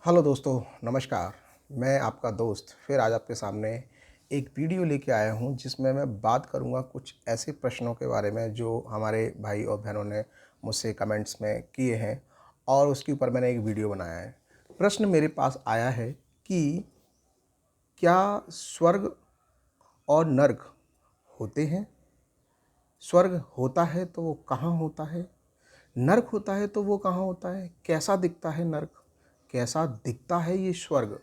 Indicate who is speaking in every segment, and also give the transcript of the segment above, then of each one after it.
Speaker 1: Hello दोस्तों, नमस्कार। मैं आपका दोस्त फिर आज आपके सामने एक वीडियो लेके आया हूँ जिसमें मैं बात करूँगा कुछ ऐसे प्रश्नों के बारे में जो हमारे भाई और बहनों ने मुझसे कमेंट्स में किए हैं और उसके ऊपर मैंने एक वीडियो बनाया है। प्रश्न मेरे पास आया है कि क्या स्वर्ग और नर्क होते हैं? स्वर्ग होता है तो वो कहाँ होता है? नर्क होता है तो वो कहाँ होता है? कैसा दिखता है नर्क? कैसा दिखता है ये स्वर्ग?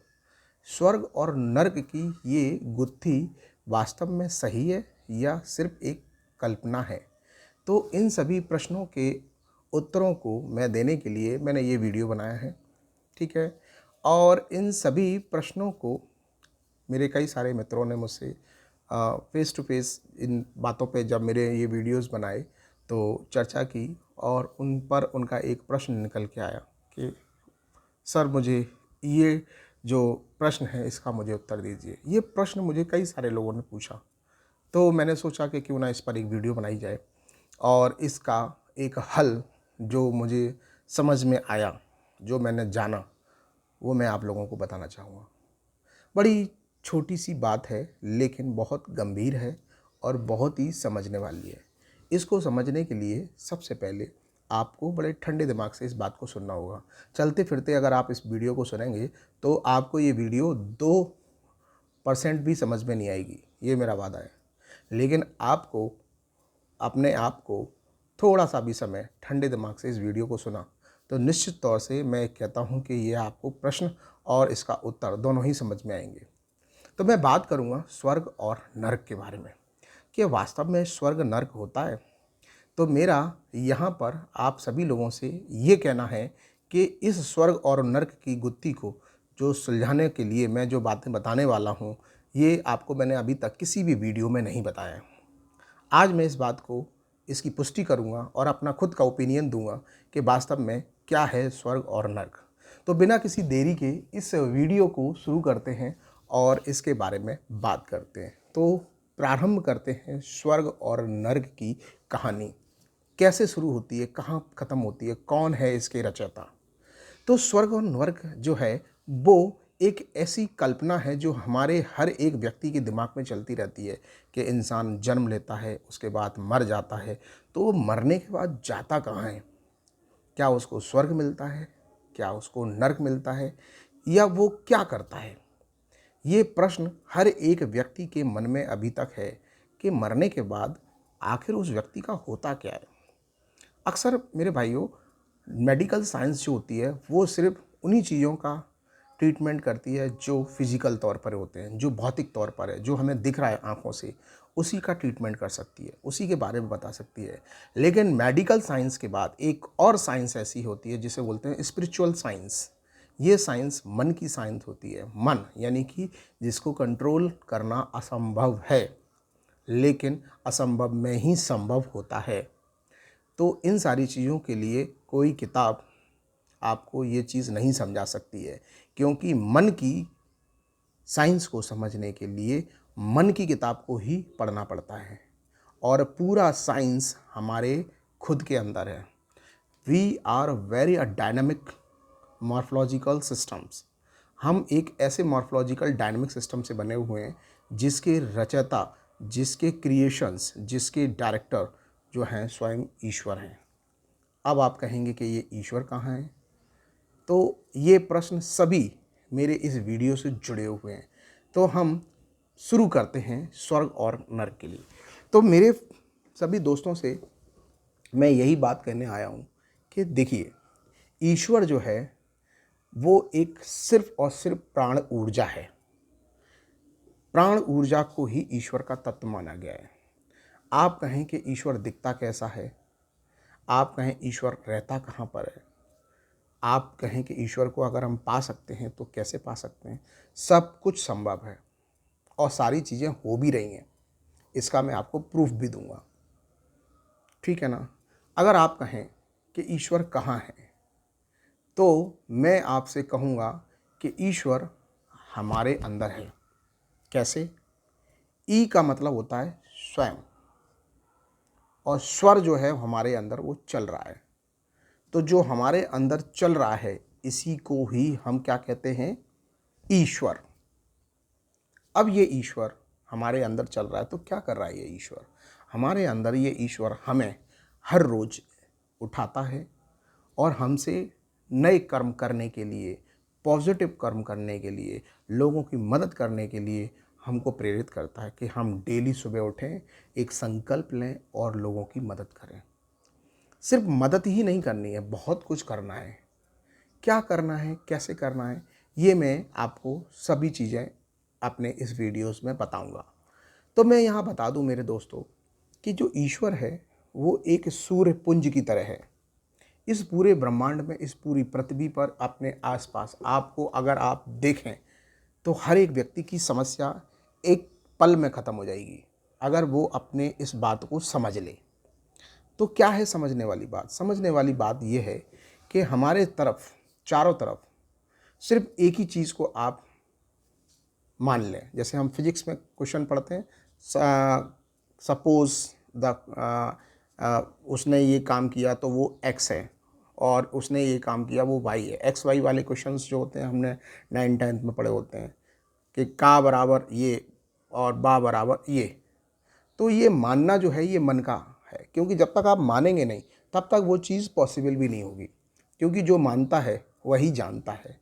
Speaker 1: स्वर्ग और नर्क की ये गुत्थी वास्तव में सही है या सिर्फ एक कल्पना है? तो इन सभी प्रश्नों के उत्तरों को मैं देने के लिए मैंने ये वीडियो बनाया है, ठीक है? और इन सभी प्रश्नों को मेरे कई सारे मित्रों ने मुझसे फ़ेस टू फ़ेस इन बातों पे जब मेरे ये वीडियोस बनाए तो चर्चा की और उन पर उनका एक प्रश्न निकल के आया कि सर मुझे ये जो प्रश्न है इसका मुझे उत्तर दीजिए। ये प्रश्न मुझे कई सारे लोगों ने पूछा, तो मैंने सोचा कि क्यों ना इस पर एक वीडियो बनाई जाए और इसका एक हल जो मुझे समझ में आया, जो मैंने जाना, वो मैं आप लोगों को बताना चाहूँगा। बड़ी छोटी-सी बात है लेकिन बहुत गंभीर है और बहुत ही समझने वाली है। इसको समझने के लिए सबसे पहले आपको बड़े ठंडे दिमाग से इस बात को सुनना होगा। चलते-फिरते अगर आप इस वीडियो को सुनेंगे तो आपको ये वीडियो 2% भी समझ में नहीं आएगी, ये मेरा वादा है। लेकिन आपको अपने आप को थोड़ा-सा भी समय ठंडे दिमाग से इस वीडियो को सुना, तो निश्चित तौर से मैं कहता हूँ कि ये आपको प्रश्न और इसका उत्तर दोनों ही समझ में आएँगे। तो मैं बात करूँगा स्वर्ग और नर्क के बारे में कि वास्तव में स्वर्ग नर्क होता है। तो मेरा यहाँ पर आप सभी लोगों से ये कहना है कि इस स्वर्ग और नर्क की गुत्थी को जो सुलझाने के लिए मैं जो बातें बताने वाला हूँ, ये आपको मैंने अभी तक किसी भी वीडियो में नहीं बताया है। आज मैं इस बात को इसकी पुष्टि करूँगा और अपना खुद का ओपिनियन दूँगा कि वास्तव में क्या है स्वर्ग और नर्क। तो बिना किसी देरी के इस वीडियो को शुरू करते हैं और इसके बारे में बात करते हैं। तो प्रारंभ करते हैं स्वर्ग और नर्क की कहानी। कैसे शुरू होती है, कहाँ ख़त्म होती है, कौन है इसके रचयिता? तो स्वर्ग और नर्क जो है वो एक ऐसी कल्पना है जो हमारे हर एक व्यक्ति के दिमाग में चलती रहती है कि इंसान जन्म लेता है, उसके बाद मर जाता है, तो वो मरने के बाद जाता कहाँ है? क्या उसको स्वर्ग मिलता है? क्या उसको नर्क मिलता है? या वो क्या करता है? ये प्रश्न हर एक व्यक्ति के मन में अभी तक है कि मरने के बाद आखिर उस व्यक्ति का होता क्या है? अक्सर मेरे भाइयों, मेडिकल साइंस जो होती है वो सिर्फ उन्हीं चीज़ों का ट्रीटमेंट करती है जो फिजिकल तौर पर होते हैं, जो भौतिक तौर पर है, जो हमें दिख रहा है आँखों से, उसी का ट्रीटमेंट कर सकती है, उसी के बारे में बता सकती है। लेकिन मेडिकल साइंस के बाद एक और साइंस ऐसी होती है जिसे बोलते हैं स्पिरिचुअल साइंस। ये साइंस मन की साइंस होती है। मन यानी कि जिसको कंट्रोल करना असंभव है, लेकिन असंभव में ही संभव होता है। तो इन सारी चीज़ों के लिए कोई किताब आपको ये चीज़ नहीं समझा सकती है, क्योंकि मन की साइंस को समझने के लिए मन की किताब को ही पढ़ना पड़ता है और पूरा साइंस हमारे खुद के अंदर है। We are very a dynamic morphological systems. हम एक ऐसे मॉर्फोलॉजिकल डायनामिक सिस्टम से बने हुए हैं जिसके रचयिता, जिसके क्रिएशंस, जिसके डायरेक्टर जो हैं स्वयं ईश्वर हैं। अब आप कहेंगे कि ये ईश्वर कहाँ है? तो ये प्रश्न सभी मेरे इस वीडियो से जुड़े हुए हैं। तो हम शुरू करते हैं स्वर्ग और नर्क के लिए। तो मेरे सभी दोस्तों से मैं यही बात कहने आया हूँ कि देखिए, ईश्वर जो है वो एक सिर्फ और सिर्फ प्राण ऊर्जा है। प्राण ऊर्जा को ही ईश्वर का तत्व माना गया है। आप कहें कि ईश्वर दिखता कैसा है? आप कहें ईश्वर रहता कहाँ पर है? आप कहें कि ईश्वर को अगर हम पा सकते हैं तो कैसे पा सकते हैं? सब कुछ संभव है और सारी चीज़ें हो भी रही हैं। इसका मैं आपको प्रूफ भी दूंगा, ठीक है ना? अगर आप कहें कि ईश्वर कहाँ है, तो मैं आपसे कहूँगा कि ईश्वर हमारे अंदर है। कैसे? ई का मतलब होता है स्वयं, और स्वर जो है हमारे अंदर वो चल रहा है। तो जो हमारे अंदर चल रहा है, इसी को ही हम क्या कहते हैं, ईश्वर। अब ये ईश्वर हमारे अंदर चल रहा है तो क्या कर रहा है ये ईश्वर? हमारे अंदर ये ईश्वर हमें हर रोज़ उठाता है और हमसे नए कर्म करने के लिए, पॉजिटिव कर्म करने के लिए, लोगों की मदद करने के लिए हमको प्रेरित करता है कि हम डेली सुबह उठें, एक संकल्प लें और लोगों की मदद करें। सिर्फ मदद ही नहीं करनी है, बहुत कुछ करना है। क्या करना है, कैसे करना है, ये मैं आपको सभी चीज़ें अपने इस वीडियोस में बताऊंगा। तो मैं यहाँ बता दूं मेरे दोस्तों कि जो ईश्वर है वो एक सूर्य पुंज की तरह है। इस पूरे ब्रह्मांड में, इस पूरी पृथ्वी पर, अपने आसपास आपको अगर आप देखें तो हर एक व्यक्ति की समस्या एक पल में ख़त्म हो जाएगी अगर वो अपने इस बात को समझ ले। तो क्या है समझने वाली बात? समझने वाली बात ये है कि हमारे तरफ, चारों तरफ सिर्फ एक ही चीज़ को आप मान लें। जैसे हम फिजिक्स में क्वेश्चन पढ़ते हैं, सपोज द उसने ये काम किया तो वो एक्स है, और उसने ये काम किया वो वाई है। एक्स वाई वाले क्वेश्चंस जो होते हैं हमने 9th-10th में पढ़े होते हैं कि का बराबर ये और बा बराबर ये। तो ये मानना जो है ये मन का है, क्योंकि जब तक आप मानेंगे नहीं तब तक वो चीज़ पॉसिबल भी नहीं होगी। क्योंकि जो मानता है वही जानता है,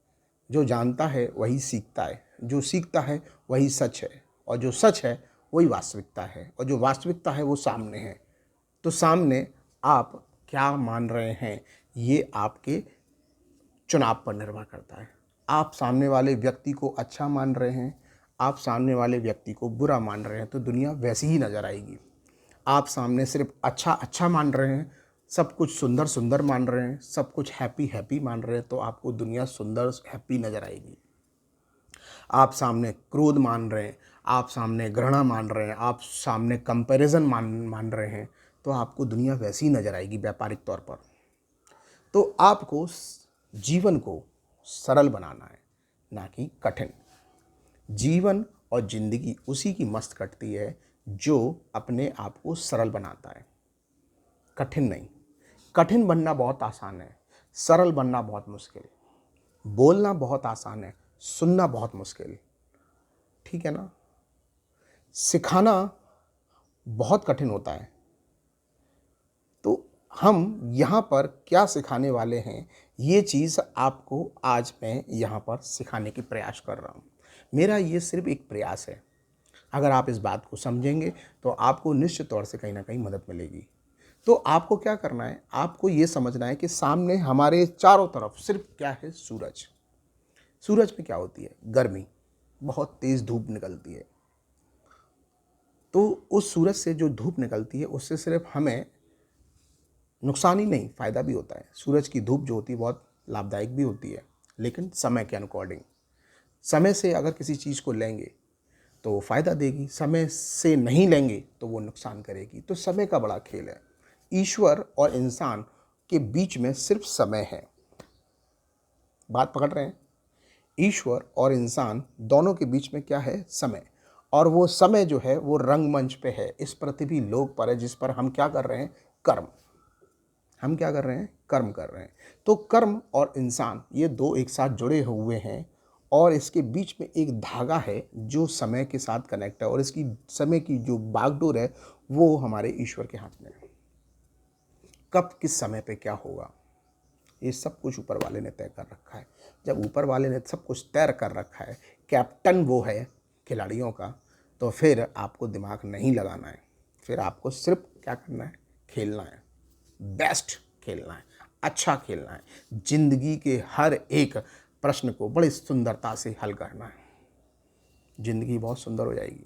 Speaker 1: जो जानता है वही सीखता है, जो सीखता है वही सच है, और जो सच है वही वास्तविकता है, और जो वास्तविकता है वो सामने है। तो सामने आप क्या मान रहे हैं ये आपके चुनाव पर निर्भर करता है। आप सामने वाले व्यक्ति को अच्छा मान रहे हैं, आप सामने वाले व्यक्ति को बुरा मान रहे हैं तो दुनिया वैसी ही नज़र आएगी। आप सामने सिर्फ अच्छा अच्छा मान रहे हैं, सब कुछ सुंदर सुंदर मान रहे हैं, सब कुछ हैप्पी हैप्पी मान रहे हैं तो आपको दुनिया सुंदर हैप्पी नज़र आएगी। आप सामने क्रोध मान रहे हैं, आप सामने घृणा मान रहे हैं, आप सामने कंपैरिजन मान रहे हैं तो आपको दुनिया वैसी ही नज़र आएगी व्यापारिक तौर पर। तो आपको जीवन को सरल बनाना है, ना कि कठिन। जीवन और ज़िंदगी उसी की मस्त कटती है जो अपने आप को सरल बनाता है, कठिन नहीं। कठिन बनना बहुत आसान है, सरल बनना बहुत मुश्किल। बोलना बहुत आसान है, सुनना बहुत मुश्किल। ठीक है ना? सिखाना बहुत कठिन होता है। तो हम यहाँ पर क्या सिखाने वाले हैं, ये चीज़ आपको आज मैं यहाँ पर सिखाने की प्रयास कर रहा हूँ। मेरा ये सिर्फ एक प्रयास है। अगर आप इस बात को समझेंगे तो आपको निश्चित तौर से कहीं ना कहीं मदद मिलेगी। तो आपको क्या करना है, आपको ये समझना है कि सामने हमारे चारों तरफ सिर्फ क्या है, सूरज। सूरज में क्या होती है, गर्मी, बहुत तेज़ धूप निकलती है। तो उस सूरज से जो धूप निकलती है उससे सिर्फ हमें नुकसान ही नहीं, फ़ायदा भी होता है। सूरज की धूप जो होती है बहुत लाभदायक भी होती है, लेकिन समय के अकॉर्डिंग। समय से अगर किसी चीज़ को लेंगे तो वो फ़ायदा देगी, समय से नहीं लेंगे तो वो नुकसान करेगी। तो समय का बड़ा खेल है। ईश्वर और इंसान के बीच में सिर्फ समय है। बात पकड़ रहे हैं? ईश्वर और इंसान दोनों के बीच में क्या है, समय। और वो समय जो है वो रंगमंच पे है, इस पृथ्वी लोक पर है, जिस पर हम क्या कर रहे हैं, कर्म। हम क्या कर रहे हैं, कर्म कर रहे हैं। तो कर्म और इंसान ये दो एक साथ जुड़े हुए हैं, और इसके बीच में एक धागा है जो समय के साथ कनेक्ट है, और इसकी समय की जो बागडोर है वो हमारे ईश्वर के हाथ में है। कब किस समय पे क्या होगा ये सब कुछ ऊपर वाले ने तय कर रखा है। जब ऊपर वाले ने सब कुछ तय कर रखा है, कैप्टन वो है खिलाड़ियों का, तो फिर आपको दिमाग नहीं लगाना है। फिर आपको सिर्फ क्या करना है, खेलना है, बेस्ट खेलना है, अच्छा खेलना है। जिंदगी के हर एक प्रश्न को बड़ी सुंदरता से हल करना है, जिंदगी बहुत सुंदर हो जाएगी।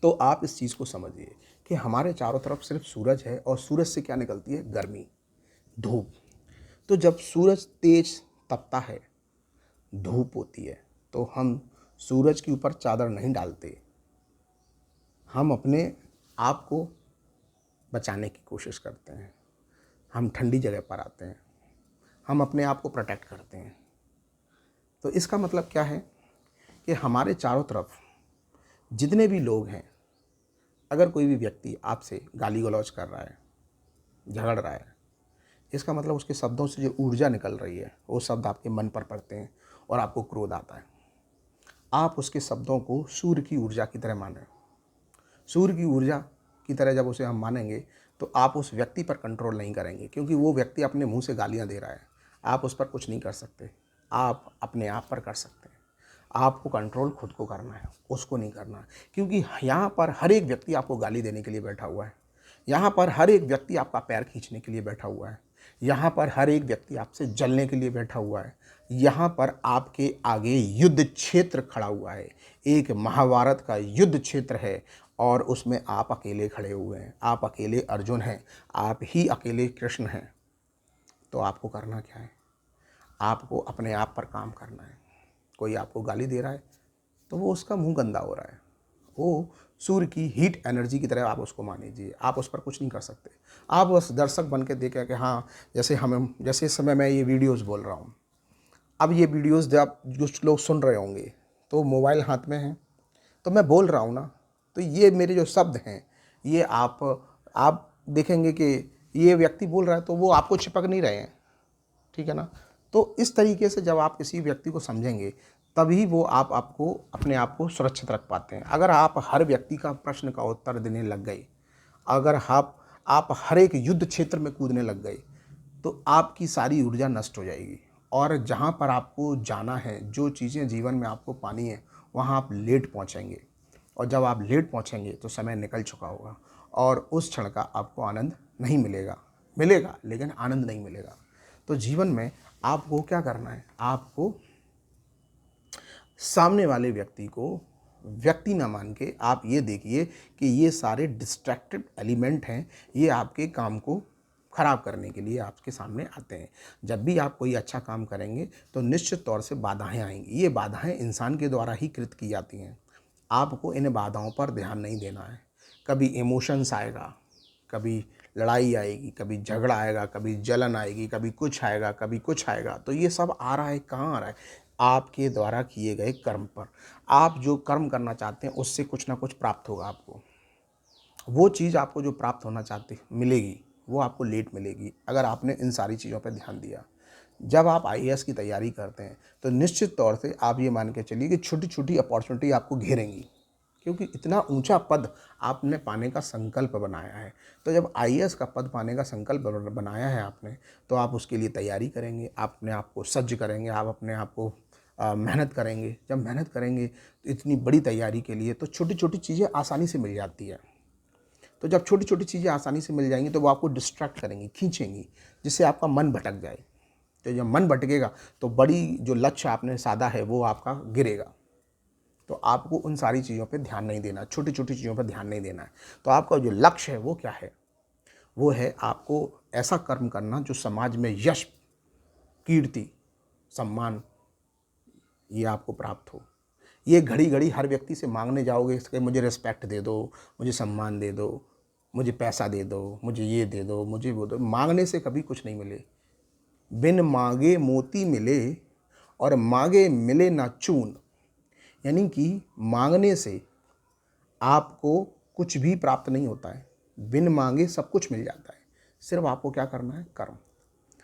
Speaker 1: तो आप इस चीज़ को समझिए कि हमारे चारों तरफ सिर्फ सूरज है, और सूरज से क्या निकलती है, गर्मी, धूप। तो जब सूरज तेज तपता है, धूप होती है, तो हम सूरज के ऊपर चादर नहीं डालते, हम अपने आप को बचाने की कोशिश करते हैं। हम ठंडी जगह पर आते हैं, हम अपने आप को प्रोटेक्ट करते हैं। तो इसका मतलब क्या है कि हमारे चारों तरफ जितने भी लोग हैं, अगर कोई भी व्यक्ति आपसे गाली गलौज कर रहा है, झगड़ रहा है, इसका मतलब उसके शब्दों से जो ऊर्जा निकल रही है वो शब्द आपके मन पर पड़ते हैं और आपको क्रोध आता है। आप उसके शब्दों को सूर्य की ऊर्जा की तरह मानें। सूर्य की ऊर्जा की तरह जब उसे हम मानेंगे तो आप उस व्यक्ति पर कंट्रोल नहीं करेंगे, क्योंकि वो व्यक्ति अपने मुंह से गालियां दे रहा है। आप उस पर कुछ नहीं कर सकते, आप अपने आप पर कर सकते हैं। आपको कंट्रोल खुद को करना है, उसको नहीं करना है। क्योंकि यहाँ पर हर एक व्यक्ति आपको गाली देने के लिए बैठा हुआ है। यहाँ पर हर एक व्यक्ति आपका पैर खींचने के लिए बैठा हुआ है। यहाँ पर हर एक व्यक्ति आपसे जलने के लिए बैठा हुआ है। यहाँ पर आपके आगे युद्ध क्षेत्र खड़ा हुआ है। एक महाभारत का युद्ध क्षेत्र है और उसमें आप अकेले खड़े हुए हैं। आप अकेले अर्जुन हैं, आप ही अकेले कृष्ण हैं। तो आपको करना क्या है? आपको अपने आप पर काम करना है। कोई आपको गाली दे रहा है तो वो उसका मुंह गंदा हो रहा है, वो सूर्य की हीट एनर्जी की तरह आप उसको मान लीजिए। आप उस पर कुछ नहीं कर सकते। आप बस दर्शक बन के देखें कि हाँ, जैसे इस समय मैं ये वीडियोस बोल रहा हूँ, अब ये वीडियोस जब आप कुछ लोग सुन रहे होंगे तो मोबाइल हाथ में है, तो मैं बोल रहा हूँ ना, तो ये मेरे जो शब्द हैं ये आप देखेंगे कि ये व्यक्ति बोल रहा है तो वो आपको चिपक नहीं रहे हैं, ठीक है ना। तो इस तरीके से जब आप किसी व्यक्ति को समझेंगे तभी वो आपको अपने आप को सुरक्षित रख पाते हैं। अगर आप हर व्यक्ति का प्रश्न का उत्तर देने लग गए, अगर आप हर एक युद्ध क्षेत्र में कूदने लग गए तो आपकी सारी ऊर्जा नष्ट हो जाएगी। और जहाँ पर आपको जाना है, जो चीज़ें जीवन में आपको पानी है, वहाँ आप लेट पहुँचेंगे। और जब आप लेट पहुँचेंगे तो समय निकल चुका होगा और उस क्षण का आपको आनंद नहीं मिलेगा। मिलेगा लेकिन आनंद नहीं मिलेगा। तो जीवन में आपको क्या करना है? आपको सामने वाले व्यक्ति को व्यक्ति ना मान के आप ये देखिए कि ये सारे डिस्ट्रैक्टिव एलिमेंट हैं, ये आपके काम को ख़राब करने के लिए आपके सामने आते हैं। जब भी आप कोई अच्छा काम करेंगे तो निश्चित तौर से बाधाएं आएंगी। ये बाधाएं इंसान के द्वारा ही कृत की जाती हैं। आपको इन बाधाओं पर ध्यान नहीं देना है। कभी इमोशंस आएगा, कभी लड़ाई आएगी, कभी झगड़ा आएगा, कभी जलन आएगी, कभी कुछ आएगा, कभी कुछ आएगा। तो ये सब आ रहा है, कहाँ आ रहा है? आपके द्वारा किए गए कर्म पर। आप जो कर्म करना चाहते हैं उससे कुछ ना कुछ प्राप्त होगा आपको। वो चीज़ आपको जो प्राप्त होना चाहते मिलेगी, वो आपको लेट मिलेगी अगर आपने इन सारी चीज़ों पर ध्यान दिया। जब आप आईएएस की तैयारी करते हैं तो निश्चित तौर से आप ये मान के चलिए कि छोटी छोटी अपॉर्चुनिटी आपको घेरेंगी, क्योंकि इतना ऊंचा पद आपने पाने का संकल्प बनाया है। तो जब आईएएस का पद पाने का संकल्प बनाया है आपने, तो आप उसके लिए तैयारी करेंगे, आप अपने आप को सज्ज करेंगे, आप अपने आप को मेहनत करेंगे। जब मेहनत करेंगे तो इतनी बड़ी तैयारी के लिए तो छोटी छोटी चीज़ें आसानी से मिल जाती है। तो जब छोटी छोटी चीज़ें आसानी से मिल जाएंगी तो वो आपको डिस्ट्रैक्ट करेंगी, खींचेंगी, जिससे आपका मन भटक जाए। तो जब मन भटकेगा तो बड़ी जो लक्ष्य आपने साधा है वो आपका गिरेगा। तो आपको उन सारी चीज़ों पे ध्यान नहीं देना, छोटी छोटी चीज़ों पे ध्यान नहीं देना है। तो आपका जो लक्ष्य है वो क्या है? वो है आपको ऐसा कर्म करना जो समाज में यश, कीर्ति, सम्मान ये आपको प्राप्त हो। ये घड़ी घड़ी हर व्यक्ति से मांगने जाओगे इसके, मुझे रिस्पेक्ट दे दो, मुझे सम्मान दे दो, मुझे पैसा दे दो, मुझे ये दे दो, मुझे वो दो। मांगने से कभी कुछ नहीं मिले। बिन मांगे मोती मिले और मांगे मिले ना चून। यानी कि मांगने से आपको कुछ भी प्राप्त नहीं होता है, बिन मांगे सब कुछ मिल जाता है। सिर्फ आपको क्या करना है? कर्म।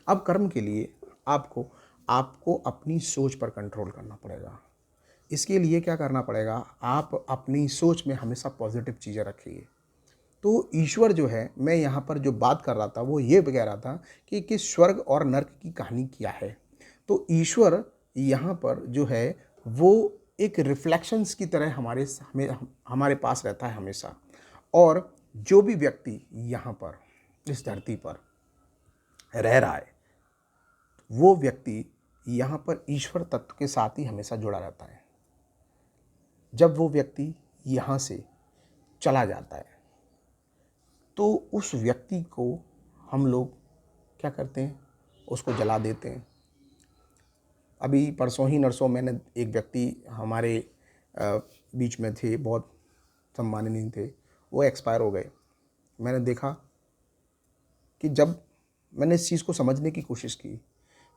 Speaker 1: अब कर्म के लिए आपको आपको अपनी सोच पर कंट्रोल करना पड़ेगा। इसके लिए क्या करना पड़ेगा? आप अपनी सोच में हमेशा पॉजिटिव चीज़ें रखिए। तो ईश्वर जो है, मैं यहाँ पर जो बात कर रहा था वो ये कह रहा था कि स्वर्ग और नर्क की कहानी क्या है। तो ईश्वर यहाँ पर जो है वो एक रिफ्लेक्शंस की तरह हमारे पास रहता है हमेशा। और जो भी व्यक्ति यहाँ पर इस धरती पर रह रहा है वो व्यक्ति यहाँ पर ईश्वर तत्व के साथ ही हमेशा जुड़ा रहता है। जब वो व्यक्ति यहाँ से चला जाता है तो उस व्यक्ति को हम लोग क्या करते हैं? उसको जला देते हैं। अभी परसों ही नरसों मैंने एक व्यक्ति हमारे बीच में थे, बहुत सम्माननीय थे, वो एक्सपायर हो गए। मैंने देखा कि जब मैंने इस चीज़ को समझने की कोशिश की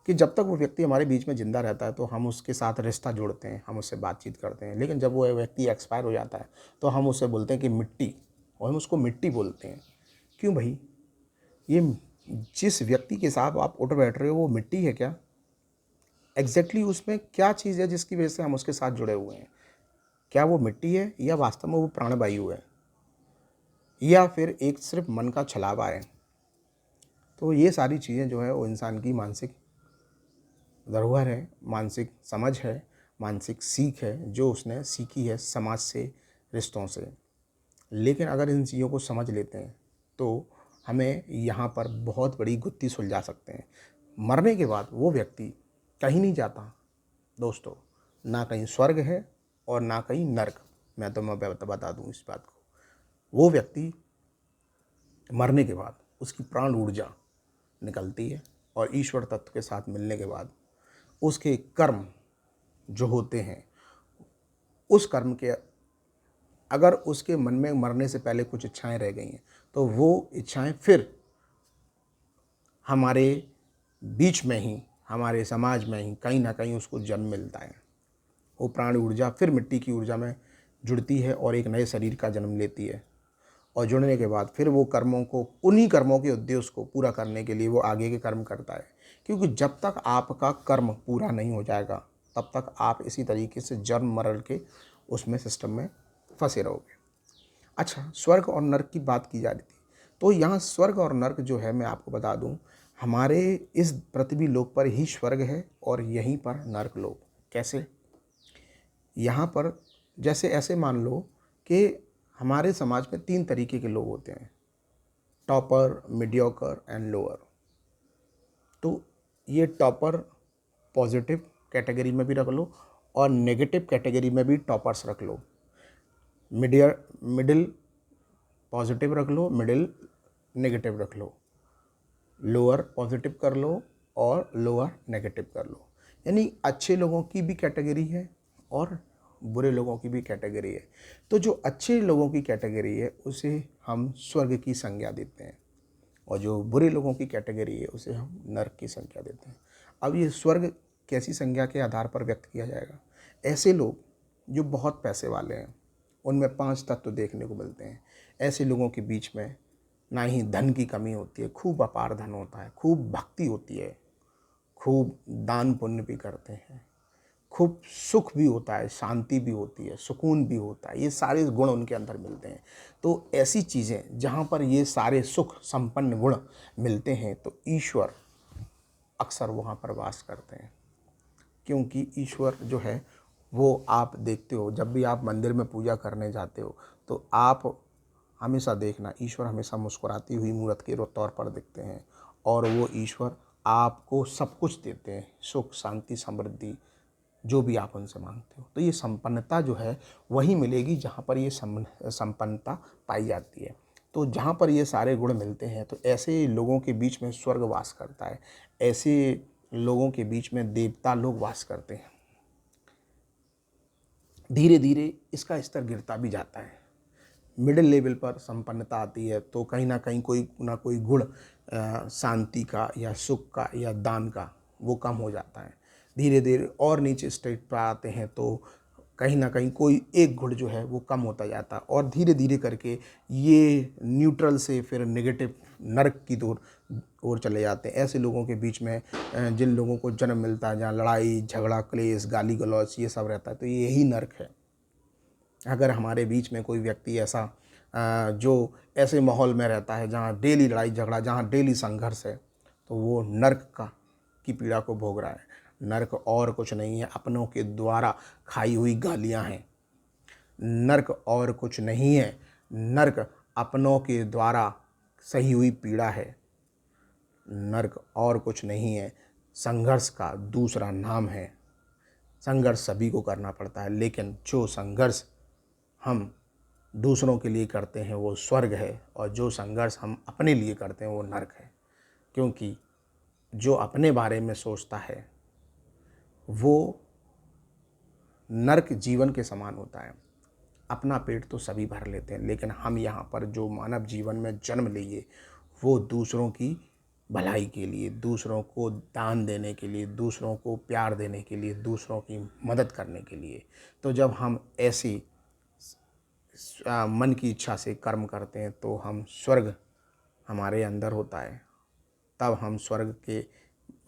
Speaker 1: कि जब तक वो व्यक्ति हमारे बीच में ज़िंदा रहता है तो हम उसके साथ रिश्ता जोड़ते हैं, हम उससे बातचीत करते हैं। लेकिन जब वो व्यक्ति एक्सपायर हो जाता है तो हम उससे बोलते हैं कि मिट्टी, और हम उसको मिट्टी बोलते हैं। क्यों भाई? ये जिस व्यक्ति के साथ आप उठ बैठ रहे हो वो मिट्टी है क्या? एग्ज़ैक्टली उसमें क्या चीज़ है जिसकी वजह से हम उसके साथ जुड़े हुए हैं? क्या वो मिट्टी है या वास्तव में वो प्राणवायु है? या फिर एक सिर्फ़ मन का छलावा है? तो ये सारी चीज़ें जो है वो इंसान की मानसिक धरोहर है, मानसिक समझ है, मानसिक सीख है जो उसने सीखी है समाज से, रिश्तों से। लेकिन अगर इन चीज़ों को समझ लेते हैं तो हमें यहाँ पर बहुत बड़ी गुत्थी सुलझा सकते हैं। मरने के बाद वो व्यक्ति कहीं नहीं जाता दोस्तों, ना कहीं स्वर्ग है और ना कहीं नर्क। मैं बता दूँ इस बात को। वो व्यक्ति मरने के बाद उसकी प्राण ऊर्जा निकलती है और ईश्वर तत्व के साथ मिलने के बाद उसके कर्म जो होते हैं, उस कर्म के अगर उसके मन में मरने से पहले कुछ इच्छाएं रह गई हैं तो वो इच्छाएं फिर हमारे बीच में ही, हमारे समाज में ही कहीं ना कहीं उसको जन्म मिलता है। वो प्राण ऊर्जा फिर मिट्टी की ऊर्जा में जुड़ती है और एक नए शरीर का जन्म लेती है। और जुड़ने के बाद फिर वो कर्मों को, उन्हीं कर्मों के उद्देश्य को पूरा करने के लिए वो आगे के कर्म करता है। क्योंकि जब तक आपका कर्म पूरा नहीं हो जाएगा तब तक आप इसी तरीके से जन्म मरण के उसमें सिस्टम में फंसे रहोगे। अच्छा, स्वर्ग और नर्क की बात की जा रही थी, तो यहाँ स्वर्ग और नर्क जो है मैं आपको बता दूँ, हमारे इस पृथ्वी लोक पर ही स्वर्ग है और यहीं पर नर्क लोक। कैसे? यहाँ पर जैसे ऐसे मान लो कि हमारे समाज में 3 तरीके के लोग होते हैं, टॉपर, मीडियोकर एंड लोअर। तो ये टॉपर पॉजिटिव कैटेगरी में भी रख लो और नेगेटिव कैटेगरी में भी टॉपर्स रख लो। मिडिल पॉजिटिव रख लो, मिडिल नेगेटिव रख लो, लोअर पॉजिटिव कर लो और लोअर नेगेटिव कर लो। यानी अच्छे लोगों की भी कैटेगरी है और बुरे लोगों की भी कैटेगरी है। तो जो अच्छे लोगों की कैटेगरी है उसे हम स्वर्ग की संज्ञा देते हैं और जो बुरे लोगों की कैटेगरी है उसे हम नर्क की संज्ञा देते हैं। अब ये स्वर्ग कैसी संज्ञा के आधार पर व्यक्त किया जाएगा? ऐसे लोग जो बहुत पैसे वाले हैं, उनमें 5 तत्व देखने को मिलते हैं। ऐसे लोगों के बीच में ना ही धन की कमी होती है, खूब अपार धन होता है, खूब भक्ति होती है, खूब दान पुण्य भी करते हैं, खूब सुख भी होता है, शांति भी होती है, सुकून भी होता है। ये सारे गुण उनके अंदर मिलते हैं। तो ऐसी चीज़ें जहाँ पर ये सारे सुख संपन्न गुण मिलते हैं तो ईश्वर अक्सर वहाँ पर वास करते हैं। क्योंकि ईश्वर जो है वो आप देखते हो, जब भी आप मंदिर में पूजा करने जाते हो तो आप हमेशा देखना, ईश्वर हमेशा मुस्कुराती हुई मूर्त के तौर पर दिखते हैं और वो ईश्वर आपको सब कुछ देते हैं, सुख शांति समृद्धि जो भी आप उनसे मांगते हो। तो ये संपन्नता जो है वही मिलेगी जहाँ पर ये संपन्नता पाई जाती है। तो जहाँ पर ये सारे गुण मिलते हैं तो ऐसे लोगों के बीच में स्वर्ग वास करता है, ऐसे लोगों के बीच में देवता लोग वास करते हैं। धीरे धीरे इसका स्तर गिरता भी जाता है। मिडिल लेवल पर संपन्नता आती है तो कहीं ना कोई गुण शांति का या सुख का या दान का वो कम हो जाता है। धीरे धीरे और नीचे स्टेट पर आते हैं तो कहीं ना कहीं कोई एक गुण जो है वो कम होता जाता है और धीरे धीरे करके ये न्यूट्रल से फिर नेगेटिव नर्क की ओर चले जाते हैं। ऐसे लोगों के बीच में जिन लोगों को जन्म मिलता है जहाँ लड़ाई झगड़ा क्लेश गाली गलौज ये सब रहता है तो यही नर्क है। अगर हमारे बीच में कोई व्यक्ति ऐसा जो ऐसे माहौल में रहता है जहाँ डेली लड़ाई झगड़ा, जहाँ डेली संघर्ष है, तो वो नर्क की पीड़ा को भोग रहा है। नर्क और कुछ नहीं है, अपनों के द्वारा खाई हुई गालियाँ हैं। नर्क और कुछ नहीं है, नर्क अपनों के द्वारा सही हुई पीड़ा है। नर्क और कुछ नहीं है, संघर्ष का दूसरा नाम है। संघर्ष सभी को करना पड़ता है लेकिन जो संघर्ष हम दूसरों के लिए करते हैं वो स्वर्ग है और जो संघर्ष हम अपने लिए करते हैं वो नर्क है। क्योंकि जो अपने बारे में सोचता है वो नर्क जीवन के समान होता है। अपना पेट तो सभी भर लेते हैं लेकिन हम यहाँ पर जो मानव जीवन में जन्म लिए वो दूसरों की भलाई के लिए, दूसरों को दान देने के लिए, दूसरों को प्यार देने के लिए, दूसरों की मदद करने के लिए। तो जब हम ऐसी मन की इच्छा से कर्म करते हैं तो हम स्वर्ग हमारे अंदर होता है तब हम स्वर्ग के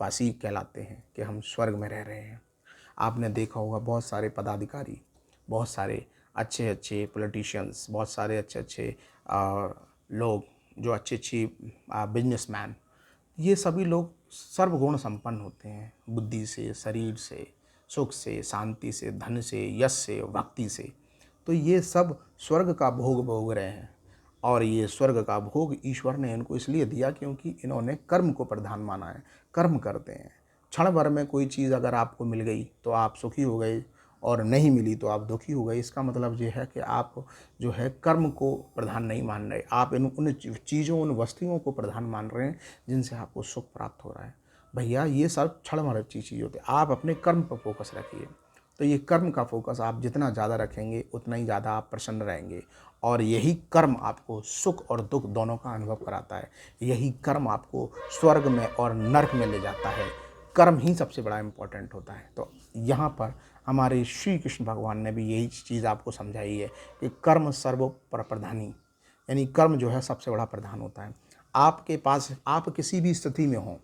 Speaker 1: वासी कहलाते हैं कि हम स्वर्ग में रह रहे हैं। आपने देखा होगा बहुत सारे पदाधिकारी, बहुत सारे अच्छे अच्छे पॉलिटिशियंस, बहुत सारे अच्छे अच्छे लोग जो अच्छी अच्छी बिजनेसमैन, ये सभी लोग सर्वगुण संपन्न होते हैं, बुद्धि से, शरीर से, सुख से, शांति से, धन से, यश से, भक्ति से। तो ये सब स्वर्ग का भोग भोग रहे हैं। और ये स्वर्ग का भोग ईश्वर ने इनको इसलिए दिया क्योंकि इन्होंने कर्म को प्रधान माना है। कर्म करते हैं। क्षण भर में कोई चीज़ अगर आपको मिल गई तो आप सुखी हो गए, और नहीं मिली तो आप दुखी हो गए। इसका मतलब ये है कि आप जो है कर्म को प्रधान नहीं मान रहे, आप उन चीज़ों, उन वस्तुओं को प्रधान मान रहे हैं जिनसे आपको सुख प्राप्त हो रहा है। भैया ये सब क्षण भर की चीज़ होती है। आप अपने कर्म पर फोकस रखिए। तो ये कर्म का फोकस आप जितना ज़्यादा रखेंगे उतना ही ज़्यादा आप प्रसन्न रहेंगे, और यही कर्म आपको सुख और दुख दोनों का अनुभव कराता है। यही कर्म आपको स्वर्ग में और नरक में ले जाता है। कर्म ही सबसे बड़ा इम्पोर्टेंट होता है। तो यहाँ पर हमारे श्री कृष्ण भगवान ने भी यही चीज़ आपको समझाई है कि कर्म सर्व प्रधानी, यानी कर्म जो है सबसे बड़ा प्रधान होता है। आपके पास आप किसी भी स्थिति में हों,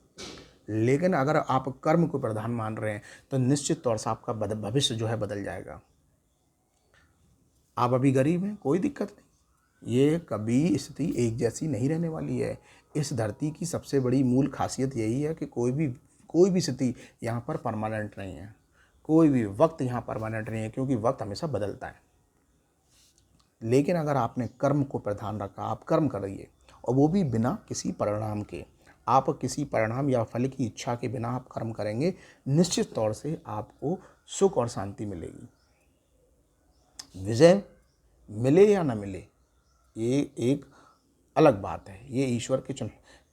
Speaker 1: लेकिन अगर आप कर्म को प्रधान मान रहे हैं तो निश्चित तौर से आपका भविष्य जो है बदल जाएगा। आप अभी गरीब हैं, कोई दिक्कत नहीं, ये कभी स्थिति एक जैसी नहीं रहने वाली है। इस धरती की सबसे बड़ी मूल खासियत यही है कि कोई भी स्थिति यहाँ पर परमानेंट नहीं है। कोई भी वक्त यहाँ परमानेंट नहीं है, क्योंकि वक्त हमेशा बदलता है। लेकिन अगर आपने कर्म को प्रधान रखा, आप कर्म करिए, और वो भी बिना किसी परिणाम के। आप किसी परिणाम या फल की इच्छा के बिना आप कर्म करेंगे, निश्चित तौर से आपको सुख और शांति मिलेगी। विजय मिले या न मिले, ये एक अलग बात है, ये ईश्वर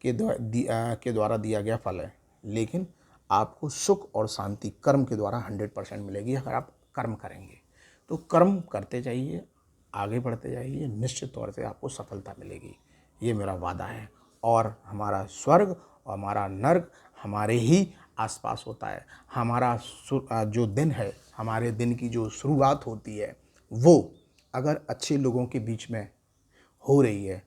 Speaker 1: के द्वारा दिया गया फल है। लेकिन आपको सुख और शांति कर्म के द्वारा 100% मिलेगी अगर आप कर्म करेंगे। तो कर्म करते जाइए, आगे बढ़ते जाइए, निश्चित तौर से आपको सफलता मिलेगी, ये मेरा वादा है। और हमारा स्वर्ग और हमारा नर्क हमारे ही आसपास होता है। हमारा जो दिन है, हमारे दिन की जो शुरुआत होती है, वो अगर अच्छे लोगों के बीच में हो रही है,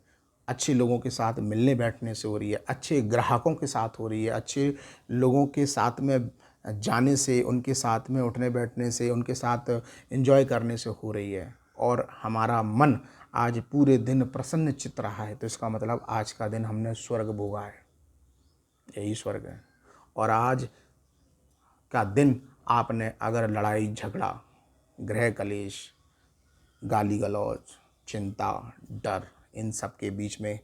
Speaker 1: अच्छे लोगों के साथ मिलने बैठने से हो रही है, अच्छे ग्राहकों के साथ हो रही है, अच्छे लोगों के साथ में जाने से, उनके साथ में उठने बैठने से, उनके साथ एंजॉय करने से हो रही है, और हमारा मन आज पूरे दिन प्रसन्न चित्त रहा है, तो इसका मतलब आज का दिन हमने स्वर्ग भोगा है। यही स्वर्ग है। और आज का दिन आपने अगर लड़ाई झगड़ा, गृह कलेश, गाली गलौज, चिंता, डर, इन सब के बीच में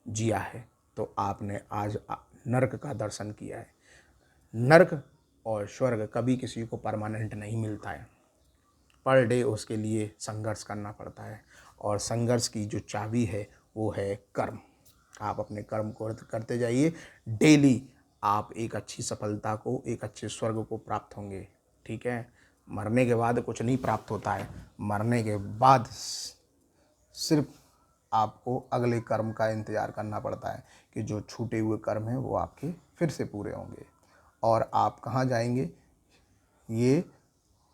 Speaker 1: जिया है, तो आपने आज नरक का दर्शन किया है। नरक और स्वर्ग कभी किसी को परमानेंट नहीं मिलता है। पर डे उसके लिए संघर्ष करना पड़ता है, और संघर्ष की जो चाबी है वो है कर्म। आप अपने कर्म को करते जाइए, डेली आप एक अच्छी सफलता को, एक अच्छे स्वर्ग को प्राप्त होंगे। ठीक है। मरने के बाद कुछ नहीं प्राप्त होता है। मरने के बाद सिर्फ आपको अगले कर्म का इंतज़ार करना पड़ता है कि जो छूटे हुए कर्म हैं वो आपके फिर से पूरे होंगे। और आप कहाँ जाएंगे ये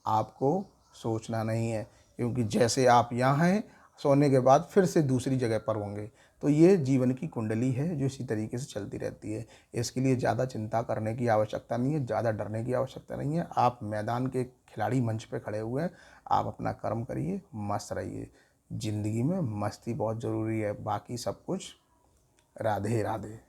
Speaker 1: आपको सोचना नहीं है, क्योंकि जैसे आप यहाँ हैं, सोने के बाद फिर से दूसरी जगह पर होंगे। तो ये जीवन की कुंडली है जो इसी तरीके से चलती रहती है। इसके लिए ज़्यादा चिंता करने की आवश्यकता नहीं है, ज़्यादा डरने की आवश्यकता नहीं है। आप मैदान के खिलाड़ी मंच पे खड़े हुए हैं, आप अपना कर्म करिए, मस्त रहिए। ज़िंदगी में मस्ती बहुत ज़रूरी है, बाकी सब कुछ राधे राधे।